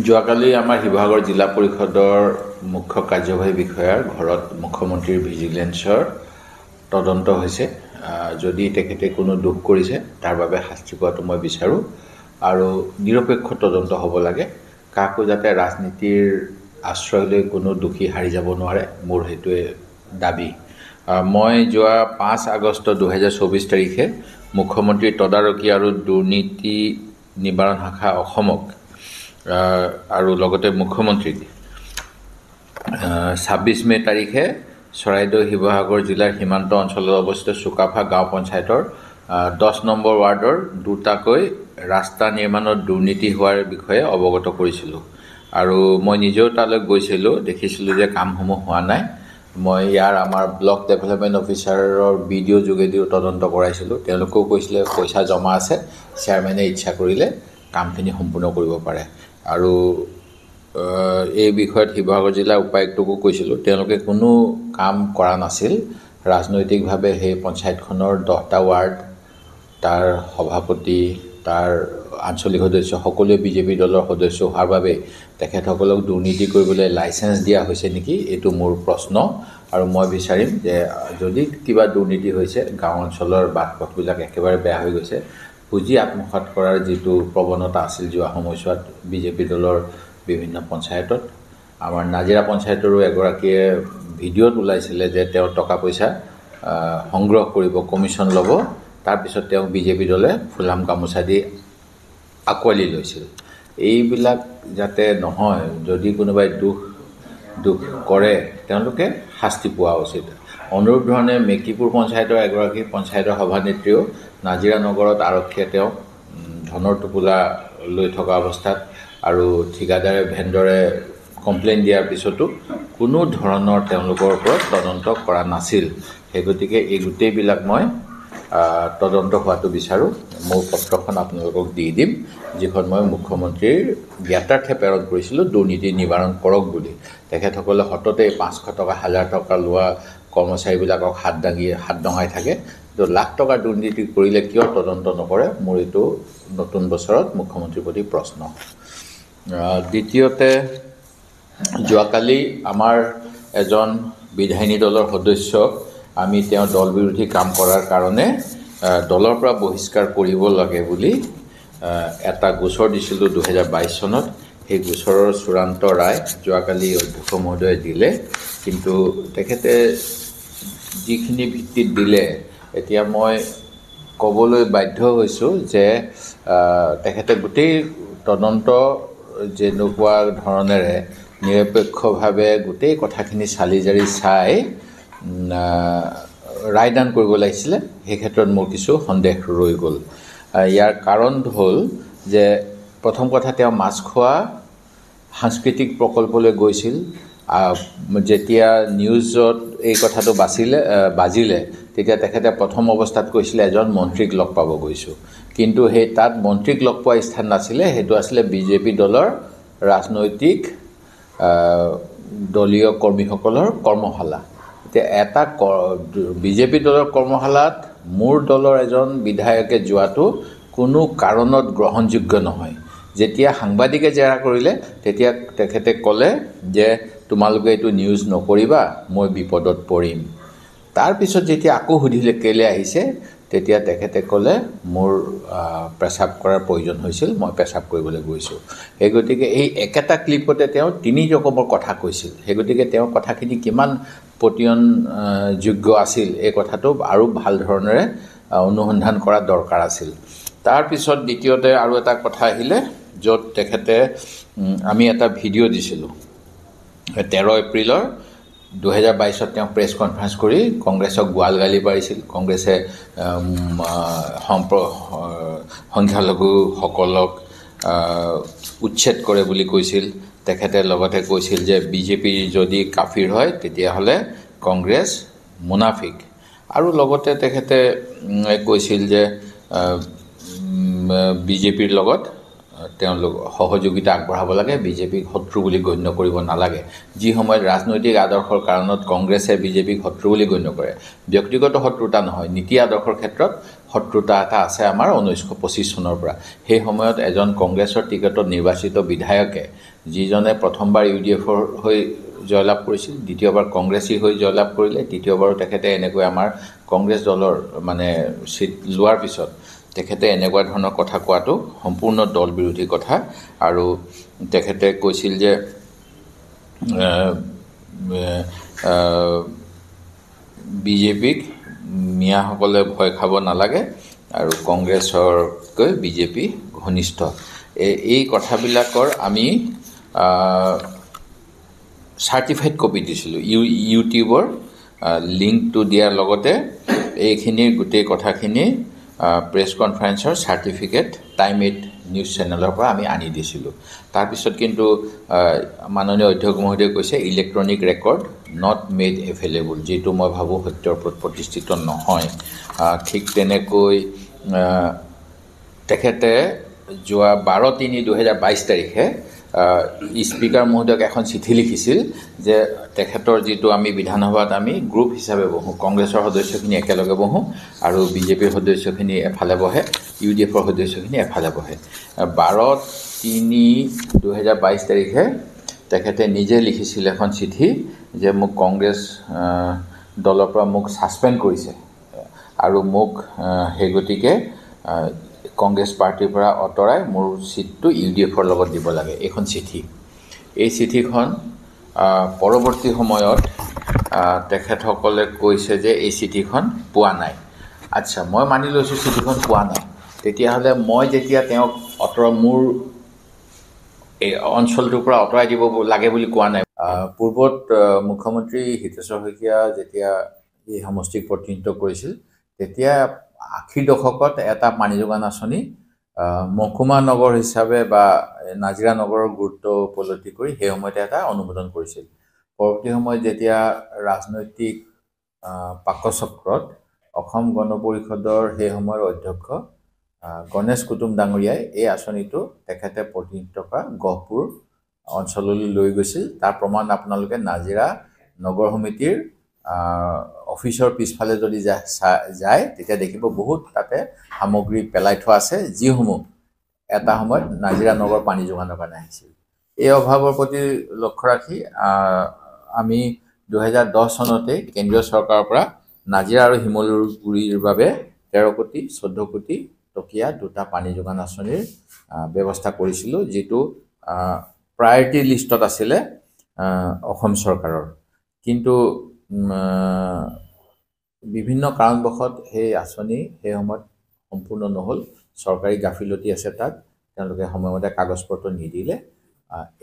যোৱাকালি আমাৰ শিৱসাগৰ জিলা পৰিষদৰ মুখ্য কাৰ্যবাহী বিষয়াৰ ঘৰত মুখ্যমন্ত্ৰীৰ ভিজিলেন্সৰ তদন্ত হৈছে। যদি তেখেতে কোনো দোষ কৰিছে তাৰ বাবে শাস্তি পোৱাটো মই বিচাৰোঁ আৰু নিৰপেক্ষ তদন্ত হ'ব লাগে। কাকো যাতে ৰাজনীতিৰ আশ্ৰয় লৈ কোনো দোষী হাৰি যাব নোৱাৰে, মোৰ সেইটোৱে দাবী। মই যোৱা 5 আগষ্ট 2024 তাৰিখে মুখ্যমন্ত্ৰী তদাৰকী আৰু দুৰ্নীতি নিবাৰণ শাখা অসমক আৰু লগতে মুখ্যমন্ত্ৰীক 26 মে তাৰিখে চৰাইদেউ শিৱসাগৰ জিলাৰ সীমান্ত অঞ্চলত অৱস্থিত চুকাফা গাঁও পঞ্চায়তৰ 10 নম্বৰ ৱাৰ্ডৰ দুটাকৈ ৰাস্তা নিৰ্মাণত দুৰ্নীতি হোৱাৰ বিষয়ে অৱগত কৰিছিলোঁ আৰু মই নিজেও তালৈ গৈছিলোঁ, দেখিছিলোঁ যে কামসমূহ হোৱা নাই। মই ইয়াৰ আমাৰ ব্লক ডেভেলপমেণ্ট অফিচাৰৰ ভিডিঅ' যোগেদিও তদন্ত কৰাইছিলোঁ। তেওঁলোকেও কৈছিলে পইচা জমা আছে, চেয়াৰমেনে ইচ্ছা কৰিলে কামখিনি সম্পূৰ্ণ কৰিব পাৰে। আৰু এই বিষয়ত শিৱসাগৰ জিলাৰ উপায়ুক্তকো কৈছিলোঁ, তেওঁলোকে কোনো কাম কৰা নাছিল। ৰাজনৈতিকভাৱে সেই পঞ্চায়তখনৰ 10টা ৱাৰ্ড, তাৰ সভাপতি, তাৰ আঞ্চলিক সদস্য সকলোৱে বিজেপি দলৰ সদস্য হোৱাৰ বাবে তেখেতসকলক দুৰ্নীতি কৰিবলৈ লাইচেঞ্চ দিয়া হৈছে নেকি, এইটো মোৰ প্ৰশ্ন। আৰু মই বিচাৰিম যে যদি কিবা দুৰ্নীতি হৈছে, গাঁও অঞ্চলৰ বাট পথবিলাক একেবাৰে বেয়া হৈ গৈছে, পুঁজি আত্মসাৎ কৰাৰ যিটো প্ৰৱণতা আছিল যোৱা সময়ছোৱাত বিজেপি দলৰ বিভিন্ন পঞ্চায়তত, আমাৰ নাজিৰা পঞ্চায়তৰো এগৰাকীয়ে ভিডিঅ'ত ওলাইছিলে যে তেওঁ টকা পইচা সংগ্ৰহ কৰিব, কমিশ্যন ল'ব, তাৰপিছত তেওঁ বিজেপি দলে ফুলাম গামোচা দি আঁকোৱালি লৈছিল। এইবিলাক যাতে নহয়, যদি কোনোবাই দোষ কৰে তেওঁলোকে শাস্তি পোৱা উচিত। অনুৰূপ ধৰণে মেকিপুৰ পঞ্চায়তৰ এগৰাকী পঞ্চায়তৰ সভানেত্ৰীও নাজিৰা নগৰত আৰক্ষীয়ে তেওঁক ধনৰ টোপোলা লৈ থকা অৱস্থাত আৰু ঠিকাদাৰে ভেণ্ডৰে কমপ্লেইন দিয়াৰ পিছতো কোনো ধৰণৰ তেওঁলোকৰ ওপৰত তদন্ত কৰা নাছিল। সেই গতিকে এই গোটেইবিলাক মই তদন্ত হোৱাটো বিচাৰোঁ। মোৰ পত্ৰখন আপোনালোকক দি দিম, যিখন মই মুখ্যমন্ত্ৰীৰ জ্ঞাতাৰ্থে প্ৰেৰণ কৰিছিলোঁ দুৰ্নীতি নিবাৰণ কৰক বুলি। তেখেতসকলে সততে 500 টকা 1000 টকা লোৱা কৰ্মচাৰীবিলাকক হাত দঙাই থাকে। তো লাখ টকা দুৰ্নীতি কৰিলে কিয় তদন্ত নকৰে, মোৰ এইটো নতুন বছৰত মুখ্যমন্ত্ৰীৰ প্ৰতি প্ৰশ্ন। দ্বিতীয়তে, যোৱাকালি আমাৰ এজন বিধায়িনী দলৰ সদস্যক আমি তেওঁ দল বিৰোধী কাম কৰাৰ কাৰণে দলৰ পৰা বহিষ্কাৰ কৰিব লাগে বুলি এটা গোচৰ দিছিলোঁ 2022 চনত। সেই গোচৰৰ চূড়ান্ত ৰায় যোৱাকালি অধ্যক্ষ মহোদয়ে দিলে, কিন্তু তেখেতে যিখিনি ভিত্তিত দিলে, এতিয়া মই ক'বলৈ বাধ্য হৈছোঁ যে তেখেতে গোটেই তদন্ত যেনেকুৱা ধৰণেৰে নিৰপেক্ষভাৱে গোটেই কথাখিনি চালি জাৰি চাই ৰায়দান কৰিব লাগিছিলে, সেই ক্ষেত্ৰত মোৰ কিছু সন্দেহ ৰৈ গ'ল। ইয়াৰ কাৰণ হ'ল যে প্ৰথম কথা, তেওঁ মাছখোৱা সাংস্কৃতিক প্ৰকল্পলৈ গৈছিল। যেতিয়া নিউজত এই কথাটো বাজিলে তেতিয়া তেখেতে প্ৰথম অৱস্থাত কৈছিলে এজন মন্ত্ৰীক লগ পাব গৈছোঁ, কিন্তু সেই তাত মন্ত্ৰীক লগ পোৱা স্থান নাছিলে, সেইটো আছিলে বিজেপি দলৰ ৰাজনৈতিক দলীয় কৰ্মীসকলৰ কৰ্মশালা। এতিয়া এটা বিজেপি দলৰ কৰ্মশালাত মোৰ দলৰ এজন বিধায়কে যোৱাটো কোনো কাৰণত গ্ৰহণযোগ্য নহয়। যেতিয়া সাংবাদিকে জেৰা কৰিলে তেতিয়া তেখেতে ক'লে যে তোমালোকে এইটো নিউজ নকৰিবা, মই বিপদত পৰিম। তাৰপিছত যেতিয়া আকৌ সুধিলে কেলৈ আহিছে, তেতিয়া তেখেতে ক'লে মোৰ পেচাব কৰাৰ প্ৰয়োজন হৈছিল, মই পেচাব কৰিবলৈ গৈছোঁ। সেই গতিকে এই একেটা ক্লিপতে তেওঁ 3 ৰকমৰ কথা কৈছিল। সেই গতিকে তেওঁৰ কথাখিনি কিমান পতিয়নযোগ্য আছিল এই কথাটো আৰু ভাল ধৰণেৰে অনুসন্ধান কৰা দৰকাৰ আছিল। তাৰপিছত দ্বিতীয়তে আৰু এটা কথা আহিলে, য'ত তেখেতে আমি এটা ভিডিঅ' দিছিলোঁ 13 এপ্ৰিলৰ 2022 তেওঁ প্ৰেছ কনফাৰেন্স কৰি কংগ্ৰেছক গোৱাল গালি পাৰিছিল। কংগ্ৰেছে সংখ্যালঘুসকলক উচ্ছেদ কৰে বুলি কৈছিল। তেখেতে লগতে কৈছিল যে বিজেপি যদি কাফিৰ হয় তেতিয়াহ'লে কংগ্ৰেছ মুনাফিক। আৰু লগতে তেখেতে কৈছিল যে বিজেপিৰ লগত তেওঁলোক সহযোগিতা আগবঢ়াব লাগে, বিজেপিক শত্ৰু বুলি গণ্য কৰিব নালাগে। যি সময়ত ৰাজনৈতিক আদৰ্শৰ কাৰণত কংগ্ৰেছে বিজেপিক শত্ৰু বুলি গণ্য কৰে, ব্যক্তিগত শত্ৰুতা নহয়, নীতি আদৰ্শৰ ক্ষেত্ৰত শত্ৰুতা এটা আছে আমাৰ 1925 চনৰ পৰা। সেই সময়ত এজন কংগ্ৰেছৰ টিকেটত নিৰ্বাচিত বিধায়কে, যিজনে প্ৰথমবাৰ UDFৰ হৈ জয়লাভ কৰিছিল, দ্বিতীয়বাৰ কংগ্ৰেছী হৈ জয়লাভ কৰিলে, তৃতীয়বাৰো তেখেতে এনেকৈ আমাৰ কংগ্ৰেছ দলৰ মানে চিট লোৱাৰ পিছত তেখেতে এনেকুৱা ধৰণৰ কথা কোৱাটো সম্পূৰ্ণ দল বিৰোধী কথা। আৰু তেখেতে কৈছিল যে বিজেপিক মিয়াসকলে ভয় খাব নালাগে আৰু কংগ্ৰেছতকৈ বিজেপি ঘনিষ্ঠ। এই কথাবিলাকৰ আমি চাৰ্টিফাইড কপি দিছিলোঁ, ইউটিউবৰ লিংকটো দিয়াৰ লগতে এইখিনিৰ গোটেই কথাখিনি প্ৰেছ কনফাৰেন্সৰ চাৰ্টিফিকেট টাইম 8 নিউজ চেনেলৰ পৰা আমি আনি দিছিলোঁ। তাৰপিছত কিন্তু মাননীয় অধ্যক্ষ মহোদয়ে কৈছে electronic record not made available, যিটো মই ভাবোঁ সত্যৰ ওপৰত প্ৰতিষ্ঠিত নহয়। ঠিক তেনেকৈ তেখেতে যোৱা 12/3/2022 তাৰিখে স্পীকাৰ মহোদয়ক এখন চিঠি লিখিছিল যে তেখেতৰ যিটো আমি বিধানসভাত আমি গ্ৰুপ হিচাপে বহোঁ, কংগ্ৰেছৰ সদস্যখিনি একেলগে বহোঁ আৰু বিজেপিৰ সদস্যখিনি এফালে বহে, UDFৰ সদস্যখিনি এফালে বহে। 12/3/2022 তাৰিখে তেখেতে নিজে লিখিছিল এখন চিঠি যে মোক কংগ্ৰেছ দলৰ পৰা মোক ছাছপেণ্ড কৰিছে আৰু মোক সেই গতিকে কংগ্ৰেছ পাৰ্টিৰ পৰা আঁতৰাই মোৰ চিটটো UDFৰ লগত দিব লাগে, এইখন চিঠি। এই চিঠিখন পৰৱৰ্তী সময়ত তেখেতসকলে কৈছে যে এই চিঠিখন পোৱা নাই। আচ্ছা, মই মানি লৈছোঁ চিঠিখন পোৱা নাই, তেতিয়াহ'লে মই যেতিয়া তেওঁক মোৰ এই অঞ্চলটোৰ পৰা আঁতৰাই দিব লাগে বুলি কোৱা নাই। পূৰ্বত মুখ্যমন্ত্ৰী হিতেশ্বৰ শইকীয়া যেতিয়া এই সমষ্টিক প্ৰতিনিধিত্ব কৰিছিল, তেতিয়া 80 দশকত এটা পানী যোগান আঁচনি মহকুমা নগৰ হিচাপে বা নাজিৰা নগৰৰ গুৰুত্ব উপলব্ধি কৰি সেই সময়তে এটা অনুমোদন কৰিছিল। পৰৱৰ্তী সময়ত যেতিয়া ৰাজনৈতিক পাকচক্ৰত অসম গণ পৰিষদৰ সেই সময়ৰ অধ্যক্ষ গণেশ কুটুম ডাঙৰীয়াই এই আঁচনিটো তেখেতে প্ৰতিনিধিত্ব কৰা গহপুৰ অঞ্চললৈ লৈ গৈছিল। তাৰ প্ৰমাণ আপোনালোকে নাজিৰা নগৰ সমিতিৰ অফিচৰ পিছফালে যদি যায় তেতিয়া দেখিব বহুত তাতে সামগ্ৰী পেলাই থোৱা আছে, যিসমূহ এটা সময়ত নাজিৰা নগৰ পানী যোগানৰ কাৰণে আহিছিল। এই অভাৱৰ প্ৰতি লক্ষ্য ৰাখি আমি 2010 চনতে কেন্দ্ৰীয় চৰকাৰৰ পৰা নাজিৰা আৰু শিমলুগুৰিৰ বাবে 13 কোটি 14 কোটি টকীয়া দুটা পানী যোগান আঁচনিৰ ব্যৱস্থা কৰিছিলোঁ, যিটো প্ৰায়ৰিটি লিষ্টত আছিলে অসম চৰকাৰৰ। কিন্তু বিভিন্ন কাৰণবশত সেই আঁচনি সেই সময়ত সম্পূৰ্ণ নহ'ল, চৰকাৰী গাফিলতি আছে তাত, তেওঁলোকে সময়মতে কাগজ পত্ৰ নিদিলে।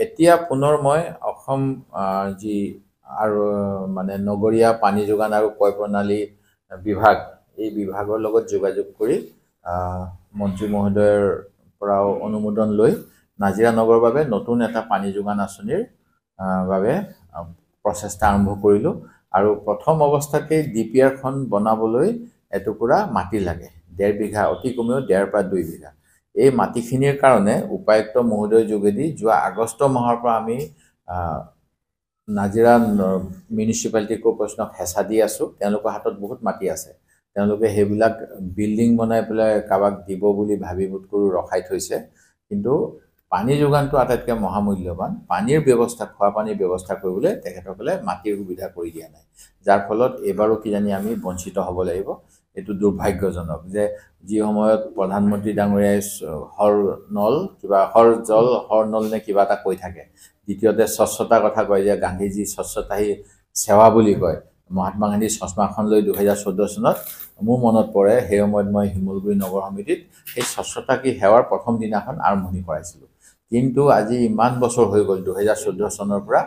এতিয়া পুনৰ মই অসম যি আৰু মানে নগৰীয়া পানী যোগান আৰু পয় প্ৰণালী বিভাগ, এই বিভাগৰ লগত যোগাযোগ কৰি মন্ত্ৰী মহোদয়ৰ পৰাও অনুমোদন লৈ নাজিৰা নগৰৰ বাবে নতুন এটা পানী যোগান আঁচনিৰ বাবে প্ৰচেষ্টা আৰম্ভ কৰিলোঁ। আৰু প্ৰথম অৱস্থাতেই DPRখন বনাবলৈ এটুকুৰা মাটি লাগে, 1.5 বিঘা, অতি কমেও 1.5 পৰা 2 বিঘা। এই মাটিখিনিৰ কাৰণে উপায়ুক্ত মহোদয়ৰ যোগেদি যোৱা আগষ্ট মাহৰ পৰা আমি নাজিৰা মিউনিচিপালিটি কৰ্পৰেশ্যনক হেঁচা দি আছোঁ। তেওঁলোকৰ হাতত বহুত মাটি আছে, তেওঁলোকে সেইবিলাক বিল্ডিং বনাই পেলাই কাৰোবাক দিব বুলি ভাবি বোধ কৰোঁ ৰখাই থৈছে। কিন্তু পানী যোগানটো আটাইতকৈ মহামূল্যৱান, পানীৰ ব্যৱস্থা, খোৱা পানীৰ ব্যৱস্থা কৰিবলৈ তেখেতসকলে মাটিৰ সুবিধা কৰি দিয়া নাই, যাৰ ফলত এইবাৰো কিজানি আমি বঞ্চিত হ'ব লাগিব। এইটো দুৰ্ভাগ্যজনক যে যি সময়ত প্ৰধানমন্ত্ৰী ডাঙৰীয়াই হৰ জল হৰ নল নে কিবা এটা কৈ থাকে, দ্বিতীয়তে স্বচ্ছতাৰ কথা কয় যে গান্ধীজী স্বচ্ছতা হি সেৱা বুলি কয়, মহাত্মা গান্ধী চশমাখন লৈ 2014 চনত মোৰ মনত পৰে, সেই সময়ত মই শিমলুগুৰি নগৰ সমিতিত সেই স্বচ্ছতা কি সেৱাৰ প্ৰথম দিনাখন আৰম্ভণি কৰাইছিলোঁ। কিন্তু আজি ইমান বছৰ হৈ গ'ল, 2014 চনৰ পৰা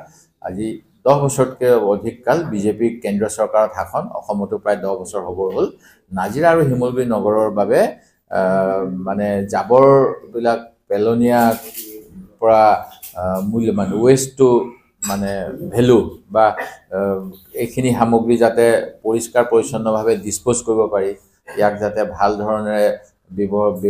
আজি 10 বছৰতকৈ অধিক কাল বিজেপিৰ কেন্দ্ৰীয় চৰকাৰৰ শাসন, অসমতো প্ৰায় 10 বছৰ হ'ব হ'ল। নাজিৰা আৰু শিমলুগুৰি নগৰৰ বাবে মানে জাবৰবিলাক পেলনীয়া পৰা মূল্যৱান ৱেষ্ট টু মানে ভেলু বা এইখিনি সামগ্ৰী যাতে পৰিষ্কাৰ পৰিচ্ছন্নভাৱে ডিছপ'জ কৰিব পাৰি, ইয়াক যাতে ভাল ধৰণেৰে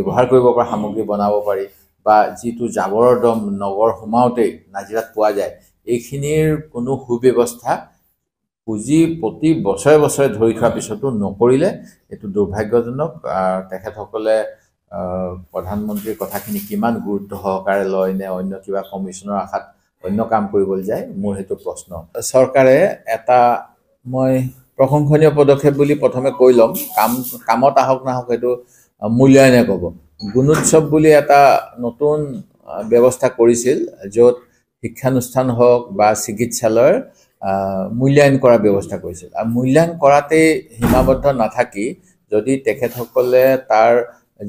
ব্যৱহাৰ কৰিব পৰা সামগ্ৰী বনাব পাৰি বা যিটো জাবৰৰ দম নগৰ সোমাওঁতেই নাজিৰাত পোৱা যায় এইখিনিৰ কোনো সুব্যৱস্থা পুঁজি প্ৰতি বছৰে বছৰে ধৰি থোৱাৰ পিছতো নকৰিলে এইটো দুৰ্ভাগ্যজনক। তেখেতসকলে প্ৰধানমন্ত্ৰীৰ কথাখিনি কিমান গুৰুত্ব সহকাৰে লয় নে অন্য কিবা কমিশ্যনৰ আশাত অন্য কাম কৰিবলৈ যায়, মোৰ সেইটো প্ৰশ্ন। চৰকাৰে এটা মই প্ৰশংসনীয় পদক্ষেপ বুলি প্ৰথমে কৈ ল'ম, কামত আহক নাহক সেইটো মূল্যায়নে ক'ব। গুণোৎসৱ বুলি এটা নতুন ব্যৱস্থা কৰিছিল, য'ত শিক্ষানুষ্ঠান হওক বা চিকিৎসালয়ৰ মূল্যায়ন কৰাৰ ব্যৱস্থা কৰিছিল। আৰু মূল্যায়ন কৰাতেই সীমাবদ্ধ নাথাকি যদি তেখেতসকলে তাৰ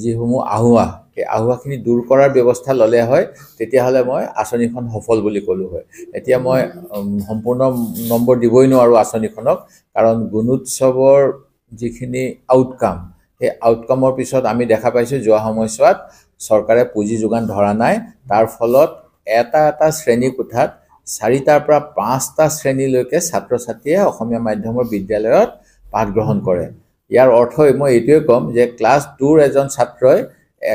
যিসমূহ আহুৱা সেই আহুৱাখিনি দূৰ কৰাৰ ব্যৱস্থা ল'লে হয় তেতিয়াহ'লে মই আঁচনিখন সফল বুলি ক'লোঁ হয়। এতিয়া মই সম্পূৰ্ণ নম্বৰ দিবই নোৱাৰোঁ আঁচনিখনক, কাৰণ গুণোৎসৱৰ যিখিনি আউটকাম সেই আউটকামৰ পিছত আমি দেখা পাইছোঁ যোৱা সময়ছোৱাত চৰকাৰে পুঁজি যোগান ধৰা নাই। তাৰ ফলত এটা শ্ৰেণী কোঠাত 4টাৰ পৰা 5টা শ্ৰেণীলৈকে ছাত্ৰ ছাত্ৰীয়ে অসমীয়া মাধ্যমৰ বিদ্যালয়ত পাঠ গ্ৰহণ কৰে। ইয়াৰ অৰ্থই মই এইটোৱে ক'ম যে ক্লাছ 2ৰ এজন ছাত্ৰই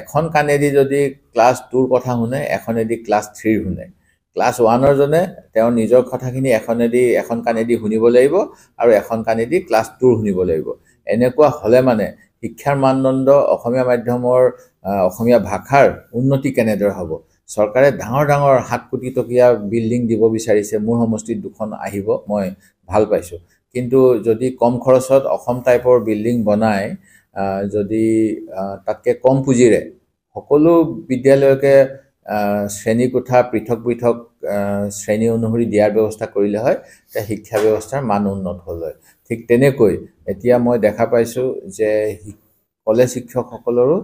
এখন কাণেদি যদি ক্লাছ 2ৰ কথা শুনে, এখনেদি ক্লাছ 3ৰ শুনে। ক্লাছ 1ৰ জনে তেওঁৰ নিজৰ কথাখিনি এখন কাণেদি শুনিব লাগিব আৰু এখন কাণেদি ক্লাছ 2ৰ শুনিব লাগিব। এনেকুৱা হ'লে মানে শিক্ষাৰ মানদণ্ড অসমীয়া মাধ্যমৰ অসমীয়া ভাষাৰ উন্নতি কেনেদৰে হ'ব? চৰকাৰে ডাঙৰ 7 কোটি টকীয়া বিল্ডিং দিব বিচাৰিছে, মোৰ সমষ্টিত 2খন আহিব, মই ভাল পাইছোঁ। কিন্তু যদি কম খৰচত অসম টাইপৰ বিল্ডিং বনাই যদি তাতকৈ কম পুঁজিৰে সকলো বিদ্যালয়কে শ্ৰেণী কোঠা পৃথক শ্ৰেণী অনুসৰি দিয়াৰ ব্যৱস্থা কৰিলে হয় তেতিয়া শিক্ষা ব্যৱস্থাৰ মান উন্নত হ'ল হয়। ঠিক তেনেকৈ এতিয়া মই দেখা পাইছোঁ যে কলেজ শিক্ষকসকলৰো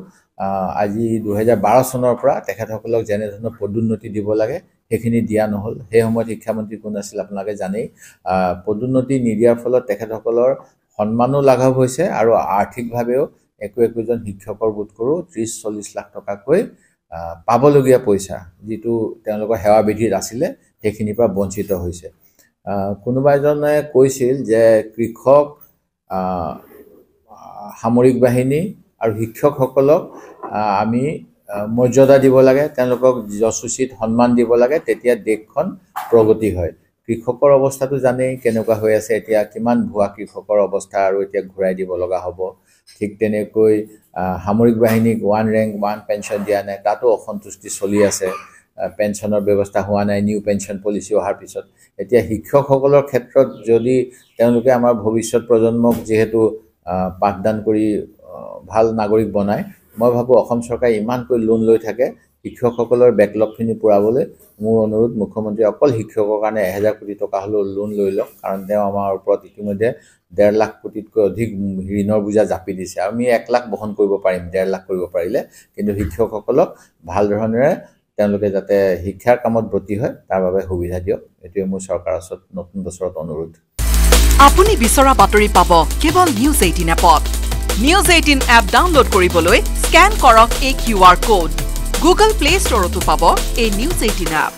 আজি 2012 চনৰ পৰা তেখেতসকলক যেনেধৰণৰ পদোন্নতি দিব লাগে সেইখিনি দিয়া নহ'ল। সেই সময়ত শিক্ষামন্ত্ৰী কোন আছিল আপোনালোকে জানেই। পদোন্নতি নিদিয়াৰ ফলত তেখেতসকলৰ সন্মানো লাঘৱ হৈছে আৰু আৰ্থিকভাৱেও একোজন শিক্ষকৰ বোধ কৰোঁ 30-40 লাখ টকাকৈ পাবলগীয়া পইচা যিটো তেওঁলোকৰ সেৱা বিধিত আছিলে সেইখিনিৰ পৰা বঞ্চিত হৈছে। কোনোবা এজনে কৈছিল যে কৃষক, সামৰিক বাহিনী আৰু শিক্ষকসকলক আমি মৰ্যাদা দিব লাগে, তেওঁলোকক যথোচিত সন্মান দিব লাগে, তেতিয়া দেশখন প্ৰগতি হয়। কৃষকৰ অৱস্থাটো জানেই কেনেকুৱা হৈ আছে এতিয়া, কিমান ভুৱা কৃষকৰ অৱস্থা আৰু এতিয়া ঘূৰাই দিব লগা হ'ব। ঠিক তেনেকৈ সামৰিক বাহিনীক 1 ৰেংক 1 পেঞ্চন দিয়া নাই, তাতো অসন্তুষ্টি চলি আছে। পেঞ্চনৰ ব্যৱস্থা হোৱা নাই নিউ পেঞ্চন পলিচি অহাৰ পিছত। এতিয়া শিক্ষকসকলৰ ক্ষেত্ৰত যদি তেওঁলোকে আমাৰ ভৱিষ্যত প্ৰজন্মক যিহেতু পাঠদান কৰি ভাল নাগৰিক বনায়, মই ভাবোঁ অসম চৰকাৰে ইমানকৈ লোন লৈ থাকে, শিক্ষকসকলৰ বেকলগখিনি পূৰাবলৈ মোৰ অনুৰোধ মুখ্যমন্ত্ৰী অকল শিক্ষকৰ কাৰণে 1000 কোটি টকা হ'লেও লোন লৈ লওক, কাৰণ তেওঁ আমাৰ ওপৰত ইতিমধ্যে 1.5 লাখ কোটিতকৈ অধিক ঋণৰ বোজা জাপি দিছে। আমি 1 লাখ বহন কৰিব পাৰিম 1.5 লাখ কৰিব পাৰিলে, কিন্তু শিক্ষকসকলক ভাল ধৰণেৰে তেওঁলোকে যাতে শিক্ষাৰ কামত ব্ৰতী হয় তাৰ বাবে সুবিধা দিয়ক, এইটোৱে মোৰ চৰকাৰৰ ওচৰত নতুন বছৰত অনুৰোধ। আপুনি বিচৰা বাতৰি পাব কেৱল নিউজ 18 এপত। নিউজ 18 এপ ডাউনলোড কৰিবলৈ স্কেন কৰক এই QR কোড। গুগল প্লে ষ্টৰতো পাব এই নিউজ 18 এপ।